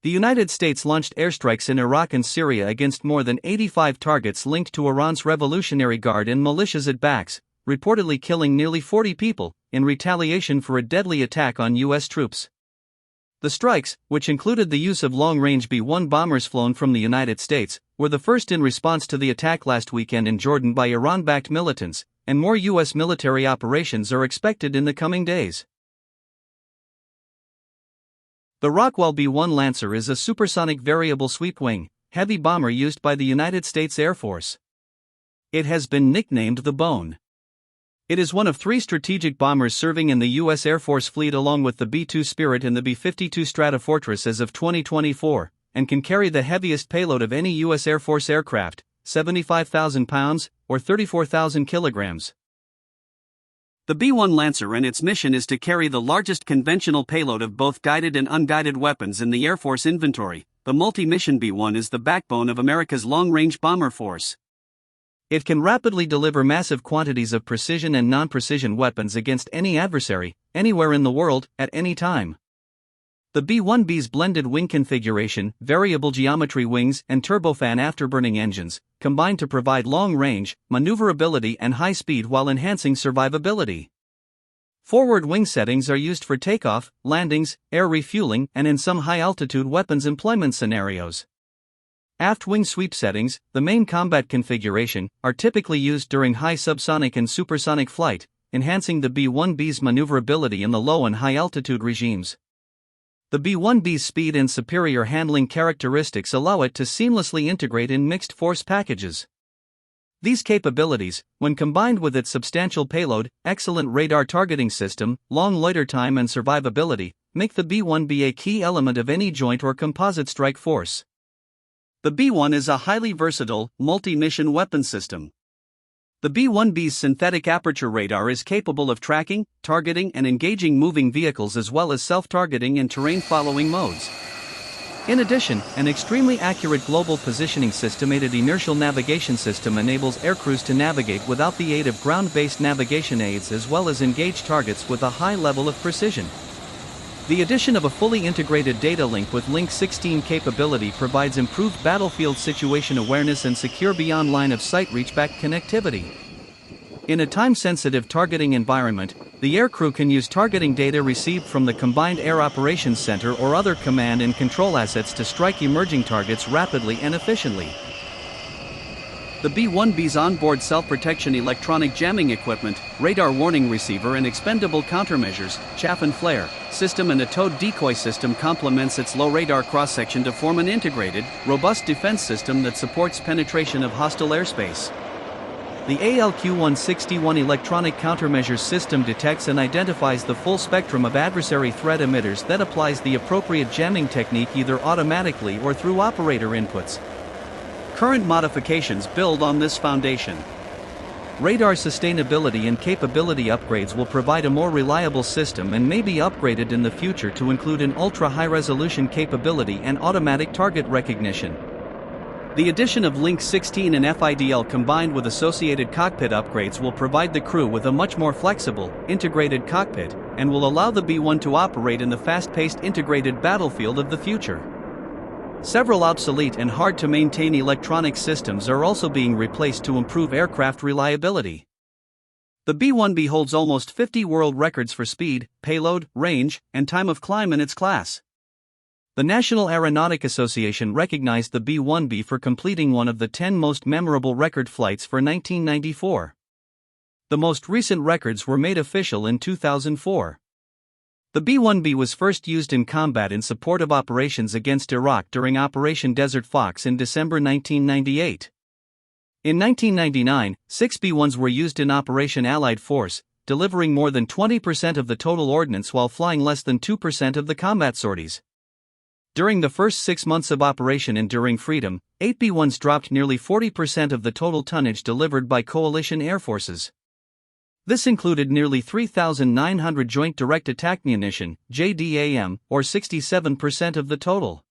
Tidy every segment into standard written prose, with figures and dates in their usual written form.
The United States launched airstrikes in Iraq and Syria against more than 85 targets linked to Iran's Revolutionary Guard and militias it backs, reportedly killing nearly 40 people, in retaliation for a deadly attack on U.S. troops. The strikes, which included the use of long-range B-1 bombers flown from the United States, were the first in response to the attack last weekend in Jordan by Iran-backed militants, and more U.S. military operations are expected in the coming days. The Rockwell B-1 Lancer is a supersonic variable sweep-wing, heavy bomber used by the United States Air Force. It has been nicknamed the Bone. It is one of three strategic bombers serving in the U.S. Air Force fleet along with the B-2 Spirit and the B-52 Stratofortress as of 2024, and can carry the heaviest payload of any U.S. Air Force aircraft, 75,000 pounds, or 34,000 kilograms. The B-1 Lancer and its mission is to carry the largest conventional payload of both guided and unguided weapons in the Air Force inventory. The multi-mission B-1 is the backbone of America's long-range bomber force. It can rapidly deliver massive quantities of precision and non-precision weapons against any adversary, anywhere in the world, at any time. The B-1B's blended wing configuration, variable geometry wings, and turbofan afterburning engines combine to provide long range, maneuverability, and high speed while enhancing survivability. Forward wing settings are used for takeoff, landings, air refueling, and in some high-altitude weapons employment scenarios. Aft wing sweep settings, the main combat configuration, are typically used during high subsonic and supersonic flight, enhancing the B-1B's maneuverability in the low and high-altitude regimes. The B-1B's speed and superior handling characteristics allow it to seamlessly integrate in mixed force packages. These capabilities, when combined with its substantial payload, excellent radar targeting system, long loiter time and survivability, make the B-1B a key element of any joint or composite strike force. The B-1 is a highly versatile, multi-mission weapon system. The B-1B's synthetic aperture radar is capable of tracking, targeting, and engaging moving vehicles as well as self-targeting and terrain-following modes. In addition, an extremely accurate global positioning system-aided inertial navigation system enables aircrews to navigate without the aid of ground-based navigation aids as well as engage targets with a high level of precision. The addition of a fully integrated data link with Link 16 capability provides improved battlefield situation awareness and secure beyond line-of-sight reachback connectivity. In a time-sensitive targeting environment, the aircrew can use targeting data received from the Combined Air Operations Center or other command and control assets to strike emerging targets rapidly and efficiently. The B-1B's onboard self-protection electronic jamming equipment, radar warning receiver and expendable countermeasures, chaff and flare, system and a towed decoy system complements its low radar cross-section to form an integrated, robust defense system that supports penetration of hostile airspace. The ALQ-161 electronic countermeasures system detects and identifies the full spectrum of adversary threat emitters that applies the appropriate jamming technique either automatically or through operator inputs. Current modifications build on this foundation. Radar sustainability and capability upgrades will provide a more reliable system and may be upgraded in the future to include an ultra-high-resolution capability and automatic target recognition. The addition of Link 16 and FIDL combined with associated cockpit upgrades will provide the crew with a much more flexible, integrated cockpit, and will allow the B-1 to operate in the fast-paced integrated battlefield of the future. Several obsolete and hard-to-maintain electronic systems are also being replaced to improve aircraft reliability. The B-1B holds almost 50 world records for speed, payload, range, and time of climb in its class. The National Aeronautic Association recognized the B-1B for completing one of the 10 most memorable record flights for 1994. The most recent records were made official in 2004. The B-1B was first used in combat in support of operations against Iraq during Operation Desert Fox in December 1998. In 1999, 6 B-1s were used in Operation Allied Force, delivering more than 20% of the total ordnance while flying less than 2% of the combat sorties. During the first 6 months of Operation Enduring Freedom, 8 B-1s dropped nearly 40% of the total tonnage delivered by coalition air forces. This included nearly 3,900 Joint Direct Attack Munition, JDAM, or 67% of the total.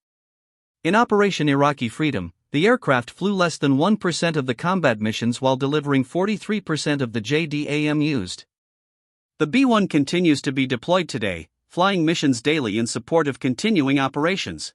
In Operation Iraqi Freedom, the aircraft flew less than 1% of the combat missions while delivering 43% of the JDAM used. The B-1 continues to be deployed today, flying missions daily in support of continuing operations.